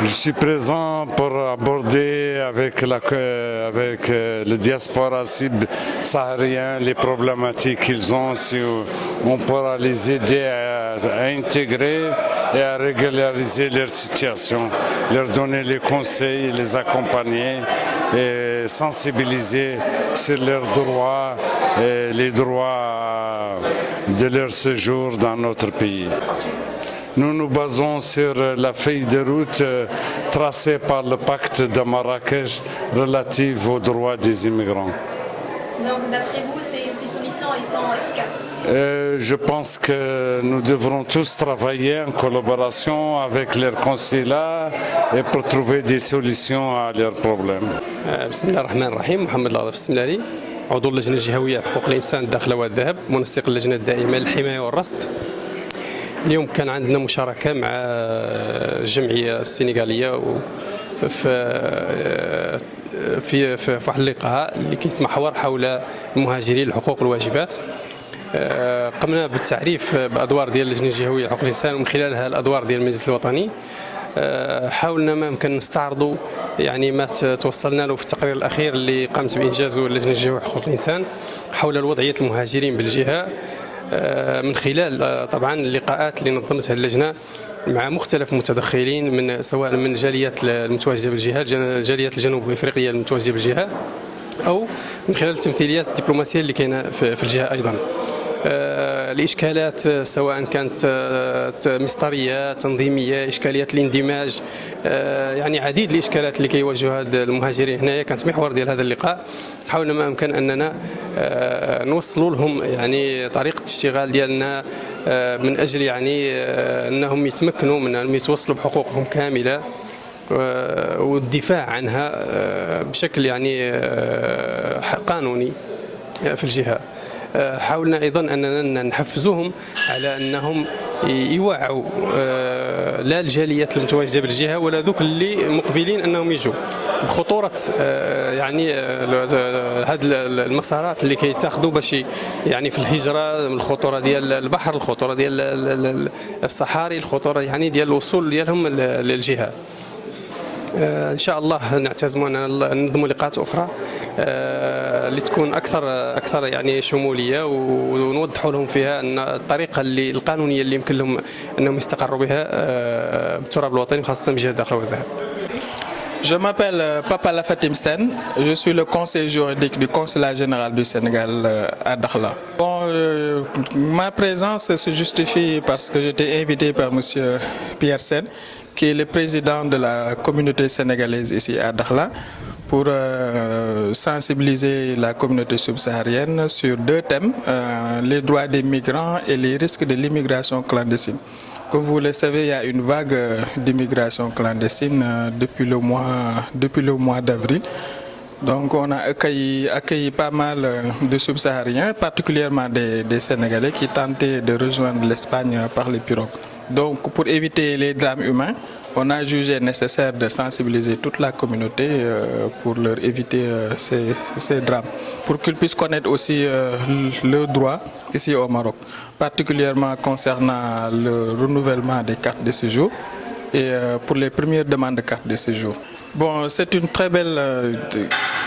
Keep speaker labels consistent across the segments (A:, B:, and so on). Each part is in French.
A: Je suis présent pour aborder avec le diaspora saharien les problématiques qu'ils ont, si on pourra les aider à intégrer et à régulariser leur situation, leur donner les conseils, les accompagner et sensibiliser sur leurs droits et les droits de leur séjour dans notre pays. Nous nous basons sur la feuille de route tracée par le pacte de Marrakech relative aux droits des immigrants.
B: Donc d'après vous, ces solutions elles sont efficaces?
A: Je pense que nous devrons tous travailler en collaboration avec leurs consulats et pour trouver des solutions à leurs problèmes.
C: بسم الله الرحمن الرحيم. محمد الغضب السملاري، عضو اللجنة الجهوية بحقوق الإنسان الداخلة والذهب، منسق اللجنة الدائمة للحماية والرصد. اليوم كان عندنا مشاركة مع الجمعية السنغالية في واحد اللقاء اللي كيتمحور حول المهاجرين الحقوق والواجبات. قمنا بالتعريف بأدوار ديال اللجنة الجهوية لحقوق الإنسان، ومن خلالها الأدوار ديال المجلس الوطني. حاولنا ما يمكن نستعرضوا يعني ما توصلنا له في التقرير الأخير اللي قامت بإنجازه اللجنة الجهوية لحقوق الإنسان حول وضعية المهاجرين بالجهة، من خلال طبعا اللقاءات اللي نظمتها اللجنة مع مختلف المتدخلين من سواء من الجاليات المتواجدة بالجهة، الجاليات الجنوب افريقية المتواجدة بالجهة، او من خلال التمثيليات الدبلوماسية اللي كاينة في الجهة ايضا. الاشكالات سواء كانت مسطريه تنظيميه، اشكاليات الاندماج، يعني عديد الاشكالات اللي كيواجهوا هاد المهاجرين هنايا كانت محور ديال هذا اللقاء. حاولنا ما امكن اننا نوصلوا لهم يعني طريقه الاشتغال ديالنا من اجل يعني انهم يتمكنوا من انهم يتوصلوا بحقوقهم كامله والدفاع عنها بشكل يعني قانوني في الجهه. حاولنا ايضا اننا نحفزوهم على انهم يوعوا لا الجاليات المتواجده بالجهه ولا ذوك اللي مقبلين انهم يجوا بخطوره يعني هذه المسارات اللي كيتاخذوا باش يعني في الهجره، الخطوره ديال البحر، الخطوره ديال الصحاري، الخطوره يعني ديال الوصول ديالهم للجهه. ان شاء الله نعتزموا ان ننظموا لقاءات اخرى اللي تكون اكثر يعني شموليه، ونوضحوا لهم فيها ان الطريقه القانونيه اللي يمكن لهم انهم يستقروا بها بالتراب الوطني خاصه بجهه الداخل والذهب.
D: Je m'appelle Papa Lafatim Sen, je suis le conseiller juridique du consulat général du Sénégal à Dakhla. Bon, ma présence se justifie parce que j'étais invité par M. Pierre Sen, qui est le président de la communauté sénégalaise ici à Dakhla, pour sensibiliser la communauté subsaharienne sur deux thèmes, les droits des migrants et les risques de l'immigration clandestine. Comme vous le savez, il y a une vague d'immigration clandestine depuis le mois d'avril. Donc on a accueilli pas mal de subsahariens, particulièrement des Sénégalais qui tentaient de rejoindre l'Espagne par les pirogues. Donc pour éviter les drames humains, on a jugé nécessaire de sensibiliser toute la communauté pour leur éviter ces drames, pour qu'ils puissent connaître aussi leurs droits ici au Maroc, particulièrement concernant le renouvellement des cartes de séjour et pour les premières demandes de cartes de séjour. Bon, c'est une très belle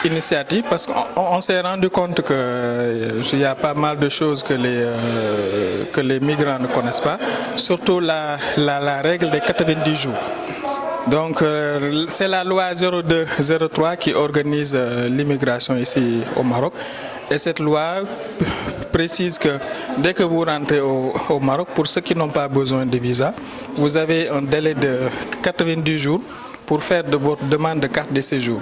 D: initiative parce qu'on s'est rendu compte qu'il y a pas mal de choses que les migrants ne connaissent pas, surtout la règle des 90 jours. Donc c'est la loi 0203 qui organise l'immigration ici au Maroc, et cette loi précise que dès que vous rentrez au Maroc, pour ceux qui n'ont pas besoin de visa, vous avez un délai de 90 jours pour faire de votre demande de carte de séjour.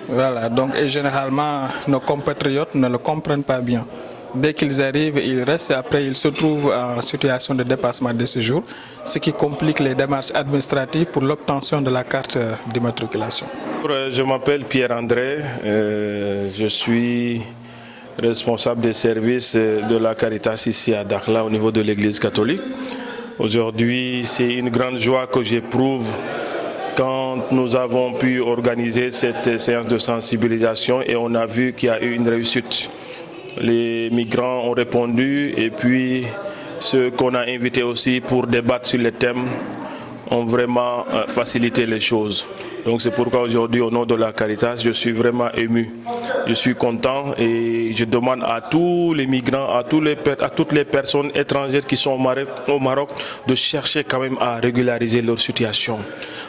D: Voilà, donc et généralement nos compatriotes ne le comprennent pas bien. Dès qu'ils arrivent, ils restent et après ils se trouvent en situation de dépassement de séjour, ce qui complique les démarches administratives pour l'obtention de la carte d'immatriculation.
E: Je m'appelle Pierre-André, je suis responsable des services de la Caritas ici à Dakhla au niveau de l'Église catholique. Aujourd'hui, c'est une grande joie que j'éprouve quand nous avons pu organiser cette séance de sensibilisation et on a vu qu'il y a eu une réussite. Les migrants ont répondu et puis ceux qu'on a invités aussi pour débattre sur les thèmes ont vraiment facilité les choses. Donc c'est pourquoi aujourd'hui, au nom de la Caritas, je suis vraiment ému. Je suis content et je demande à tous les migrants, à toutes les personnes étrangères qui sont au Maroc de chercher quand même à régulariser leur situation.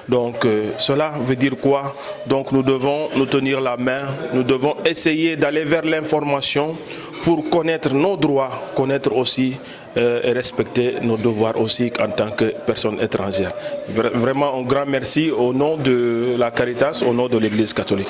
E: Donc cela veut dire quoi? Donc nous devons nous tenir la main, nous devons essayer d'aller vers l'information pour connaître nos droits, connaître aussi et respecter nos devoirs aussi en tant que personnes étrangères. Vraiment un grand merci au nom de la Caritas, au nom de l'Église catholique.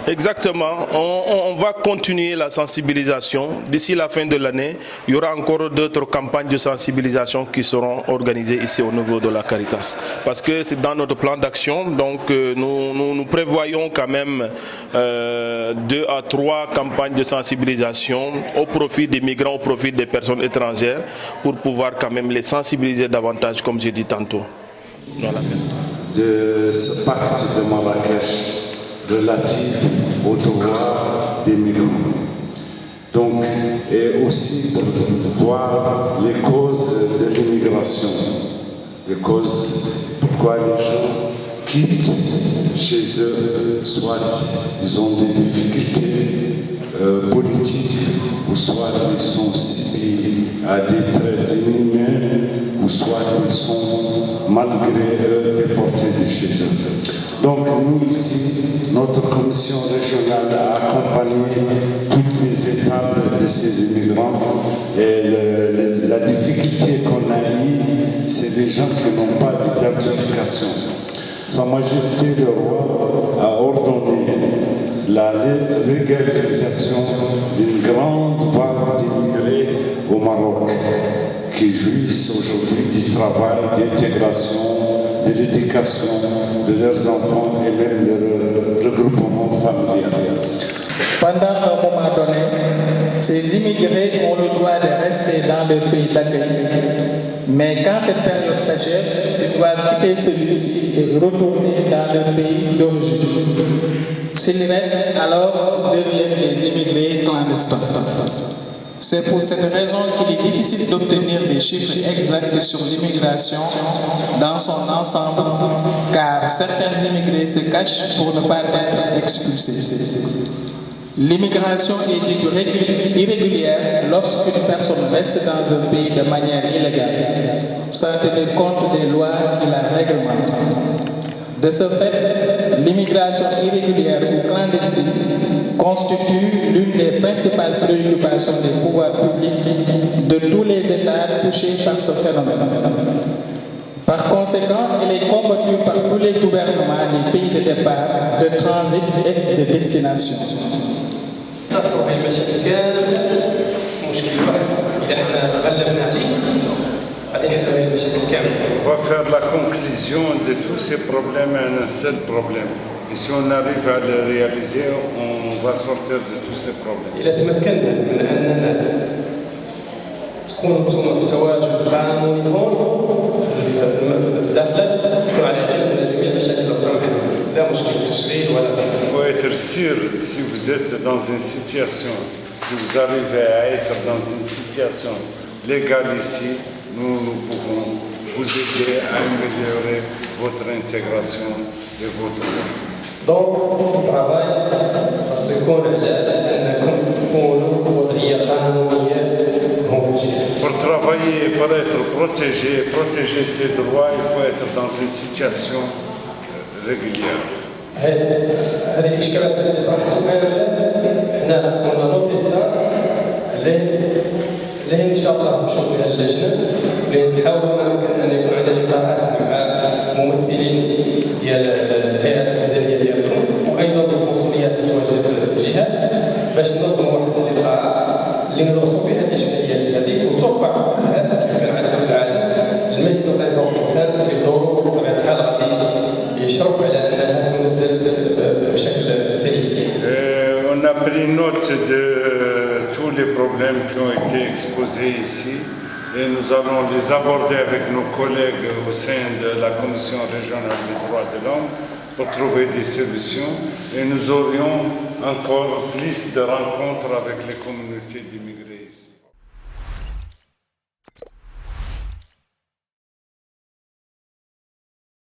E: Exactement, on va continuer la sensibilisation. D'ici la fin de l'année, il y aura encore d'autres campagnes de sensibilisation qui seront organisées ici au niveau de la Caritas. Parce que c'est dans notre plan d'action, donc nous prévoyons quand même 2 à 3 campagnes de sensibilisation au profit des migrants, au profit des personnes étrangères, pour pouvoir quand même les sensibiliser davantage, comme j'ai dit tantôt. Voilà.
A: De ce pacte de Marrakech relatif aux droits des migrants. Donc, et aussi pour voir les causes de l'immigration, les causes pourquoi les gens quittent chez eux, soit ils ont des difficultés politiques, ou soit ils sont subis à des traites inhumaines, ou soit ils sont malgré eux déportés de chez eux. Donc nous ici, notre commission régionale a accompagné toutes les étapes de ces immigrants et la difficulté qu'on a eue, c'est les gens qui n'ont pas d'identification. Sa Majesté le Roi a ordonné la légalisation d'une grande vague d'immigrés au Maroc qui jouissent aujourd'hui du travail, d'intégration, de l'éducation de leurs enfants et même de leur regroupement familial.
D: Pendant un moment donné, ces immigrés ont le droit de rester dans leur pays d'accueil. Mais quand cette période s'achève, ils doivent quitter celui-ci et retourner dans leur pays d'origine. S'ils restent, alors deviennent des immigrés clandestins. C'est pour cette raison qu'il est difficile d'obtenir des chiffres exacts sur l'immigration dans son ensemble, car certains immigrés se cachent pour ne pas être expulsés. L'immigration est dite irrégulière lorsqu'une personne reste dans un pays de manière illégale, sans tenir compte des lois qui la réglementent. De ce fait, l'immigration irrégulière ou clandestine constitue l'une des principales préoccupations des pouvoirs publics de tous les États touchés par ce phénomène. Par conséquent, il est combattu par tous les gouvernements des pays de départ, de transit et de destination.
A: On va faire la conclusion de tous ces problèmes à un seul problème. Et si on arrive à le réaliser, on va sortir de tous ces problèmes.
C: إذا تمكنا من أننا تكونوا أنتم في تواجد قانوني في الداخل تكونوا على علم من جميع المشاكل الأخرى معنا. لا مشكل تشغيل ولا.
A: Il faut être sûr si vous êtes dans une situation, si vous arrivez à être dans une situation légale ici, nous pouvons vous aider à améliorer votre intégration et votre vie.
C: Donc, le travail, parce qu'on
A: pour travailler, pour être protégé, protéger ses droits, il faut être dans une situation régulière.
C: هذه الإشكالات اللي راح تسمعنا هنا كنا نوتيسا اللي إن شاء الله نشوف فيها اللجنة اللي نحاول ما يمكن أن يكون عندنا لقاءات مع ممثلين ديال الهيئات المدنية ديالكم وأيضا بالقنصليات المتواجدة في الجهات باش ننظموا واحد اللقاء اللي ندرسوا فيها الإشكاليات هذه وتوقع كلها كيف كان عندنا في العالم المجلس الوطني لحقوق الإنسان بدوره بطبيعة الحال غادي يشرف على أنها تنزل بشكل سليم.
A: On a pris note de tous les problèmes qui ont été exposés ici et nous allons les aborder avec nos collègues au sein de la Commission régionale des droits de l'homme pour trouver des solutions et nous aurions encore plus de rencontres avec les communautés d'immigrés.